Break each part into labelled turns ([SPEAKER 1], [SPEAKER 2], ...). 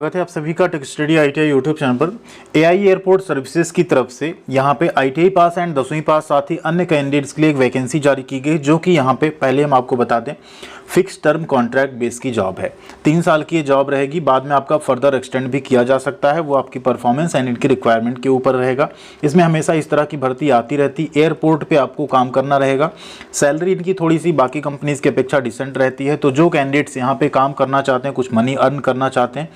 [SPEAKER 1] स्वागत है आप सभी का tech study ITI YouTube channel पर। एआई एयरपोर्ट सर्विसेज की तरफ से यहाँ पे आईटीआई पास एंड 10वीं पास साथ ही अन्य कैंडिडेट्स के लिए एक वैकेंसी जारी की गई, जो कि यहाँ पे पहले हम आपको बता दें फिक्स टर्म कॉन्ट्रैक्ट बेस की जॉब है। 3 साल की ये जॉब रहेगी, बाद में आपका फर्दर एक्सटेंड भी किया जा सकता है, वो आपकी परफॉर्मेंस एंड इनकी रिक्वायरमेंट के ऊपर रहेगा। इसमें हमेशा इस तरह की भर्ती आती रहती, एयरपोर्ट पे आपको काम करना रहेगा। सैलरी इनकी थोड़ी सी बाकी कंपनीज की अपेक्षा डिसेंट रहती है, तो जो कैंडिडेट्स यहाँ पे काम करना चाहते हैं, कुछ मनी अर्न करना चाहते हैं,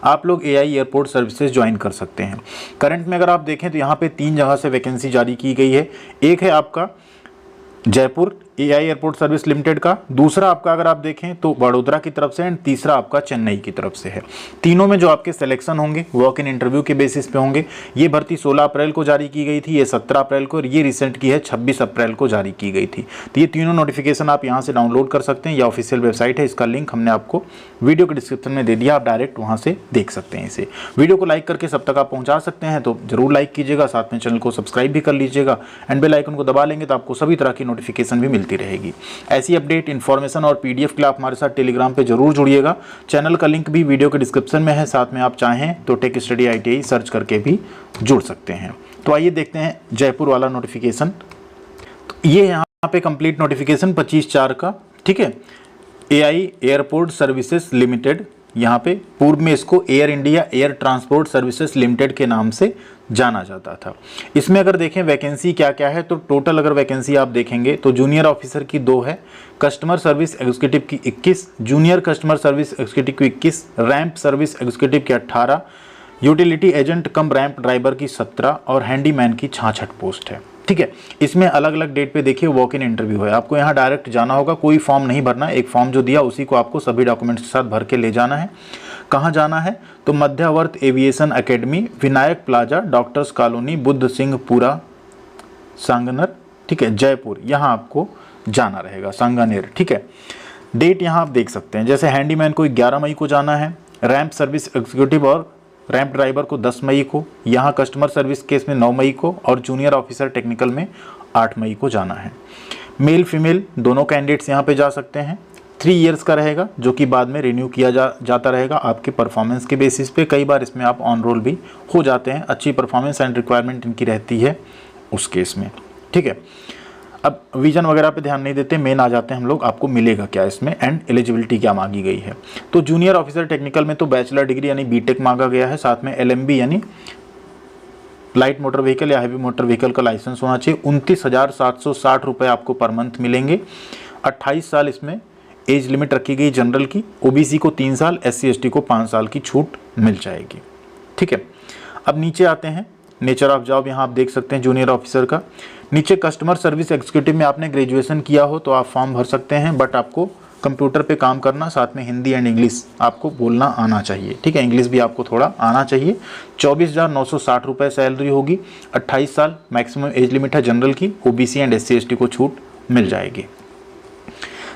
[SPEAKER 1] आप लोग एआई एयरपोर्ट सर्विसेज ज्वाइन कर सकते हैं। करंट में अगर आप देखें तो यहाँ पे 3 जगह से वैकेंसी जारी की गई है। एक है आपका Jaipur AI airport service limited का, दूसरा आपका अगर आप देखें तो बड़ोदरा की तरफ से, एंड तीसरा आपका चेन्नई की तरफ से है। तीनों में जो आपके सिलेक्शन होंगे वॉक इन इंटरव्यू के बेसिस पे होंगे। ये भर्ती 16 अप्रैल को जारी की गई थी, ये 17 अप्रैल को, और ये रिसेंट की है 26 अप्रैल को जारी की गई थी। तो ये तीनों नोटिफिकेशन आप यहाँ से डाउनलोड कर सकते हैं, या ऑफिशियल वेबसाइट है, इसका लिंक हमने आपको वीडियो के डिस्क्रिप्शन में दे दिया, आप डायरेक्ट वहाँ से देख सकते हैं इसे। वीडियो को लाइक करके सब तक आप पहुँचा सकते हैं, तो जरूर लाइक कीजिएगा, साथ में चैनल को सब्सक्राइब भी कर लीजिएगा, एंड बेल आइकन को दबा लेंगे तो आपको सभी तरह की नोटिफिकेशन भी मिलती रहेगी। ऐसी अपडेट, इन्फॉर्मेशन और पीडीएफ के लिए आप हमारे साथ टेलीग्राम पे जरूर जुड़िएगा। चैनल का लिंक भी वीडियो के डिस्क्रिप्शन में है, साथ में आप चाहें तो टेक स्टडी आईटीआई सर्च करके भी जुड़ सकते हैं। तो आइए देखते हैं जयपुर वाला नोटिफिकेशन। तो ये यहाँ पे कंप्लीट नोटिफिकेशन 25/4 का, ठीक है। एआई एयरपोर्ट सर्विसेज लिमिटेड, यहाँ पे पूर्व में इसको air India air transport services limited के नाम से जाना जाता था। इसमें अगर देखें वैकेंसी क्या क्या है, तो टोटल अगर वैकेंसी आप देखेंगे तो जूनियर ऑफिसर की 2 है, कस्टमर सर्विस एग्जीक्यूटिव की 21, जूनियर कस्टमर सर्विस एग्जीक्यूटिव की 21, रैंप सर्विस एग्जीक्यूटिव की 18, utility agent cum ramp driver की 17 और हैंडीमैन की 66 पोस्ट है, ठीक है। इसमें अलग अलग डेट पे देखिए वॉक इन इंटरव्यू है। आपको यहाँ डायरेक्ट जाना होगा, कोई फॉर्म नहीं भरना, एक फॉर्म जो दिया उसी को आपको सभी डॉक्यूमेंट्स के साथ भर के ले जाना है। कहाँ जाना है तो Madhyavart aviation academy, Vinayak plaza, doctors colony, Buddh Singh Pura, Sanganer, ठीक है, जयपुर, यहाँ आपको जाना रहेगा, सांगनेर, ठीक है। डेट यहाँ आप देख सकते हैं, जैसे हैंडीमैन को 11 मई को जाना है, रैंप सर्विस एग्जीक्यूटिव और रैंप ड्राइवर को 10 मई को, यहाँ कस्टमर सर्विस केस में 9 मई को, और जूनियर ऑफिसर टेक्निकल में 8 मई को जाना है। मेल फीमेल दोनों कैंडिडेट्स यहाँ पे जा सकते हैं। 3 इयर्स का रहेगा, जो कि बाद में रिन्यू किया जाता रहेगा आपके परफॉर्मेंस के बेसिस पे। कई बार इसमें आप ऑन रोल भी हो जाते हैं, अच्छी परफॉर्मेंस एंड रिक्वायरमेंट इनकी रहती है उस केस में, ठीक है। अब विजन वगैरह पे ध्यान नहीं देते, मेन आ जाते हैं हम लोग, आपको मिलेगा क्या इसमें एंड एलिजिबिलिटी क्या मांगी गई है। तो जूनियर ऑफिसर टेक्निकल में तो बैचलर डिग्री यानी बीटेक मांगा गया है, साथ में एलएमबी यानी लाइट मोटर व्हीकल या हैवी मोटर व्हीकल का लाइसेंस होना चाहिए। 29,760 रुपये आपको पर मंथ मिलेंगे। 28 साल इसमें एज लिमिट रखी गई जनरल की, ओबीसी को 3 साल, एससी एसटी को 5 साल की छूट मिल जाएगी, ठीक है। अब नीचे आते हैं, नेचर ऑफ जॉब यहाँ आप देख सकते हैं जूनियर ऑफिसर का। नीचे कस्टमर सर्विस एग्जीक्यूटिव में आपने ग्रेजुएशन किया हो तो आप फॉर्म भर सकते हैं, बट आपको कंप्यूटर पे काम करना, साथ में हिंदी एंड इंग्लिश आपको बोलना आना चाहिए, ठीक है। इंग्लिश भी आपको थोड़ा आना चाहिए। 24,960 रुपये सैलरी होगी। 28 साल मैक्सिमम एज लिमिट है जनरल की, ओबीसी एंड एससी एसटी को छूट मिल जाएगी।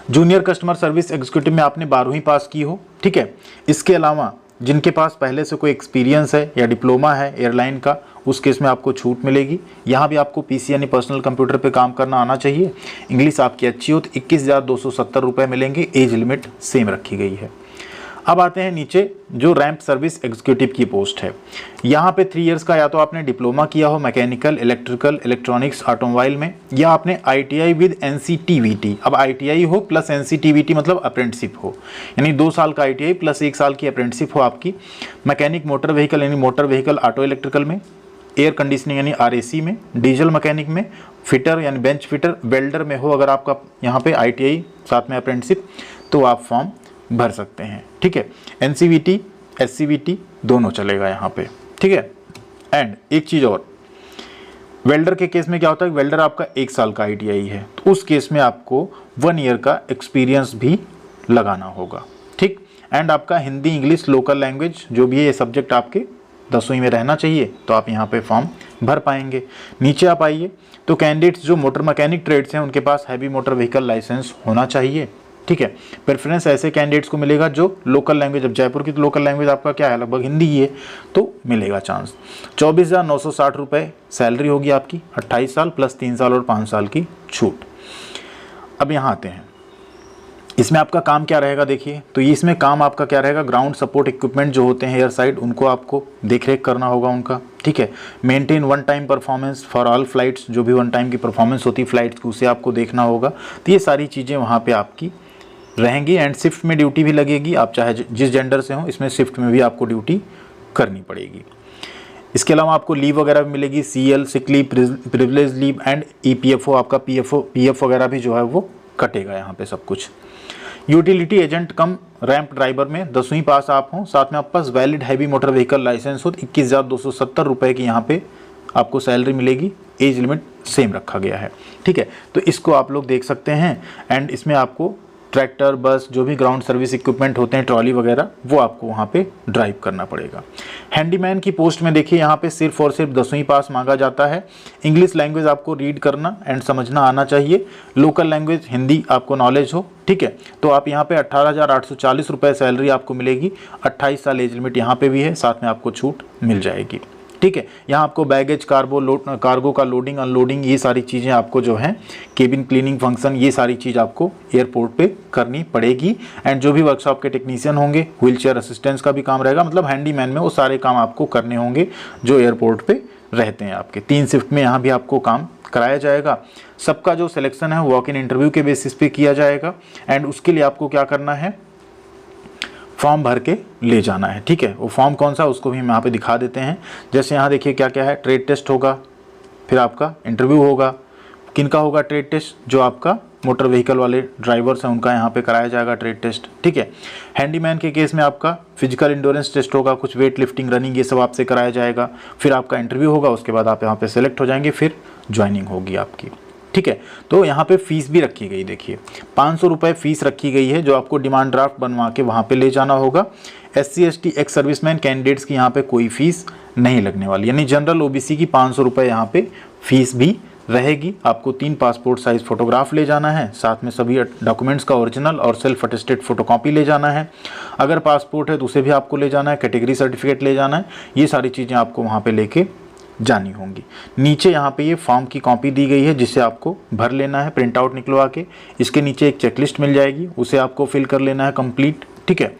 [SPEAKER 1] जूनियर कस्टमर सर्विस एग्जीक्यूटिव में आपने 12वीं पास की हो, ठीक है। इसके अलावा जिनके पास पहले से कोई एक्सपीरियंस है या डिप्लोमा है एयरलाइन का, उस केस में आपको छूट मिलेगी। यहाँ भी आपको पीसी यानी पर्सनल कंप्यूटर पे काम करना आना चाहिए। इंग्लिश आपकी अच्छी हो तो 21,270 रुपये मिलेंगे। एज लिमिट सेम रखी गई है। अब आते हैं नीचे, जो रैंप सर्विस एग्जीक्यूटिव की पोस्ट है, यहाँ पे 3 इयर्स का या तो आपने डिप्लोमा किया हो मैकेनिकल, इलेक्ट्रिकल, इलेक्ट्रॉनिक्स, ऑटोमोबाइल में, या आपने आईटीआई विद एनसीटीवीटी। अब आईटीआई हो प्लस एनसीटीवीटी मतलब अप्रेंटिसशिप हो, यानी 2 साल का आईटीआई प्लस 1 साल की अप्रेंटिसशिप हो आपकी। मैकेनिक मोटर व्हीकल यानी मोटर व्हीकल ऑटो इलेक्ट्रिकल में, एयर कंडीशनिंग यानी आरएसी में, डीजल मैकेनिक में, फिटर यानी बेंच फिटर, वेल्डर में हो अगर आपका यहाँ पे आईटीआई साथ में अप्रेंटिसशिप, तो आप फॉर्म भर सकते हैं, ठीक है। एनसीवीटी एससीवीटी दोनों चलेगा यहाँ पे, ठीक है। एंड एक चीज़ और, वेल्डर के केस में क्या होता है, वेल्डर आपका 1 साल का आईटीआई है तो उस केस में आपको 1 ईयर का एक्सपीरियंस भी लगाना होगा, ठीक। एंड आपका हिंदी इंग्लिश लोकल लैंग्वेज जो भी है ये सब्जेक्ट आपके 10वीं में रहना चाहिए, तो आप यहाँ पे फॉर्म भर पाएंगे। नीचे आप आइए तो कैंडिडेट्स जो मोटर मैकेनिक ट्रेड्स हैं उनके पास हैवी मोटर व्हीकल लाइसेंस होना चाहिए, ठीक है। प्रेफरेंस ऐसे कैंडिडेट्स को मिलेगा जो लोकल लैंग्वेज, अब जयपुर की तो लोकल लैंग्वेज आपका क्या है, लगभग हिंदी ही है, तो मिलेगा चांस। 24,960 रुपये सैलरी होगी आपकी। 28 साल प्लस 3 साल और 5 साल की छूट। अब यहाँ आते हैं, इसमें आपका काम क्या रहेगा देखिए, तो ये इसमें काम आपका क्या रहेगा, ग्राउंड सपोर्ट इक्विपमेंट जो होते हैं एयर साइड, उनको आपको देख रेख करना होगा उनका, ठीक है। Maintain one time performance for all flights, जो भी वन टाइम की परफॉर्मेंस होती है फ्लाइट्स की उसे आपको देखना होगा। तो ये सारी चीज़ें वहाँ पे आपकी रहेंगी। एंड शिफ्ट में ड्यूटी भी लगेगी, आप चाहे जिस जेंडर से हो इसमें शिफ्ट में भी आपको ड्यूटी करनी पड़ेगी। इसके अलावा आपको लीव वगैरह भी मिलेगी, CL sick leave, privilege leave and EPFO, आपका PF वगैरह भी जो है वो कटेगा यहाँ पे सब कुछ। Utility agent cum ramp driver में 10वीं पास आप हों, साथ में आपके पास valid heavy motor vehicle licence हो, 21,270 रुपये की यहाँ पे आपको सैलरी मिलेगी। एज लिमिट सेम रखा गया है, ठीक है। तो इसको आप लोग देख सकते हैं। एंड इसमें आपको ट्रैक्टर, बस, जो भी ग्राउंड सर्विस इक्विपमेंट होते हैं, ट्रॉली वगैरह, वो आपको वहाँ पे ड्राइव करना पड़ेगा। हैंडीमैन की पोस्ट में देखिए यहाँ पे सिर्फ और सिर्फ 10वीं पास मांगा जाता है। इंग्लिश लैंग्वेज आपको रीड करना एंड समझना आना चाहिए। लोकल लैंग्वेज हिंदी आपको नॉलेज हो, ठीक है। तो आप यहाँ पे 18,840 रुपये सैलरी आपको मिलेगी। 28 साल एज लिमिट यहाँ पे भी है, साथ में आपको छूट मिल जाएगी, ठीक है। यहाँ आपको बैगेज, कार्गो का लोडिंग अनलोडिंग, ये सारी चीज़ें आपको जो है, केबिन क्लीनिंग फंक्शन, ये सारी चीज़ आपको एयरपोर्ट पे करनी पड़ेगी। एंड जो भी वर्कशॉप के टेक्नीशियन होंगे, व्हीलचेयर असिस्टेंस का भी काम रहेगा, मतलब हैंडीमैन में वो सारे काम आपको करने होंगे जो एयरपोर्ट पे रहते हैं आपके। 3 शिफ्ट में यहाँ भी आपको काम कराया जाएगा। सबका जो सिलेक्शन है वॉक इन इंटरव्यू के बेसिस पे किया जाएगा। एंड उसके लिए आपको क्या करना है, फॉर्म भर के ले जाना है, ठीक है। वो फॉर्म कौन सा, उसको भी हम यहाँ पे दिखा देते हैं। जैसे यहाँ देखिए क्या क्या है, ट्रेड टेस्ट होगा, फिर आपका इंटरव्यू होगा। किनका होगा ट्रेड टेस्ट, जो आपका मोटर व्हीकल वाले ड्राइवर्स हैं उनका यहाँ पे कराया जाएगा ट्रेड टेस्ट, ठीक है। हैंडीमैन के केस में आपका फिजिकल इंडोरेंस टेस्ट होगा, कुछ वेट लिफ्टिंग, रनिंग, ये सब आपसे कराया जाएगा। फिर आपका इंटरव्यू होगा, उसके बाद आप यहाँ पे सेलेक्ट हो जाएंगे, फिर ज्वाइनिंग होगी आपकी, ठीक है। तो यहाँ पे फीस भी रखी गई, देखिए 500 रुपये फीस रखी गई है, जो आपको डिमांड ड्राफ्ट बनवा के वहाँ पे ले जाना होगा। SC ST ex serviceman candidates की यहाँ पे कोई फीस नहीं लगने वाली, यानी जनरल OBC की 500 रुपये यहाँ पे फीस भी रहेगी। आपको 3 पासपोर्ट साइज़ फ़ोटोग्राफ ले जाना है, साथ में सभी डॉक्यूमेंट्स का ओरिजिनल और सेल्फ अटेस्टेड फ़ोटोकॉपी ले जाना है। अगर पासपोर्ट है तो उसे भी आपको ले जाना है, कैटेगरी सर्टिफिकेट ले जाना है। ये सारी चीज़ें आपको वहाँ पे लेके जानी होंगी। नीचे यहाँ पे ये फॉर्म की कॉपी दी गई है, जिसे आपको भर लेना है प्रिंट आउट निकलवा के। इसके नीचे एक चेकलिस्ट मिल जाएगी, उसे आपको फिल कर लेना है कंप्लीट, ठीक है।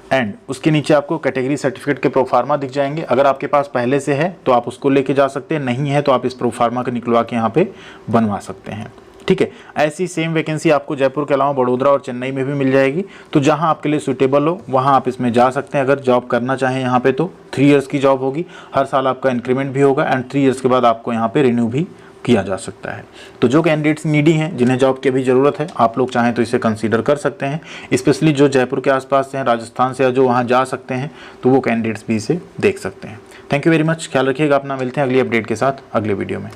[SPEAKER 1] एंड उसके नीचे आपको कैटेगरी सर्टिफिकेट के प्रोफार्मा दिख जाएंगे। अगर आपके पास पहले से है तो आप उसको लेके जा सकते हैं, नहीं है तो आप इस प्रोफार्मा को निकलवा के यहाँ पे बनवा सकते हैं, ठीक है। ऐसी सेम वैकेंसी आपको जयपुर के अलावा बड़ोदरा और चेन्नई में भी मिल जाएगी। तो जहां आपके लिए सूटेबल हो वहां आप इसमें जा सकते हैं। अगर जॉब करना चाहें यहाँ पे तो 3 इयर्स की जॉब होगी, हर साल आपका इंक्रीमेंट भी होगा एंड 3 इयर्स के बाद आपको यहाँ पे रिन्यू भी किया जा सकता है। तो जो कैंडिडेट्स नीडी हैं, जिन्हें जॉब की अभी ज़रूरत है, आप लोग चाहें तो इसे कंसीडर कर सकते हैं। स्पेशली जो जयपुर के आसपास से हैं, राजस्थान से, जो वहाँ जा सकते हैं, तो वो कैंडिडेट्स भी इसे देख सकते हैं। थैंक यू वेरी मच, ख्याल रखिएगा अपना। मिलते हैं अगली अपडेट के साथ अगले वीडियो में।